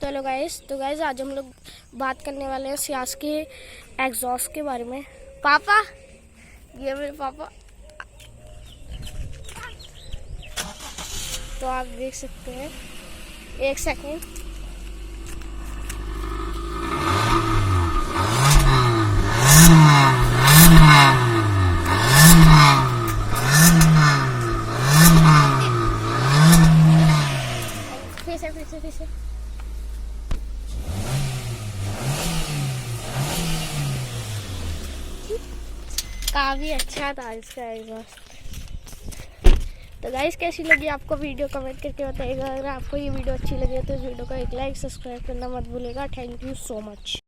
चलो गाइस आज हम लोग बात करने वाले हैं सियाज के एग्जॉस्ट के बारे में। पापा, ये मेरे पापा। तो आप देख सकते हैं, एक सेकेंड। फिर से काफी अच्छा था इसका एग्जॉस्ट। तो गाइस कैसी लगी आपको वीडियो, कमेंट करके बताइएगा। अगर आपको ये वीडियो अच्छी लगे तो इस वीडियो को एक लाइक, सब्सक्राइब करना मत भूलिएगा। Thank you so much.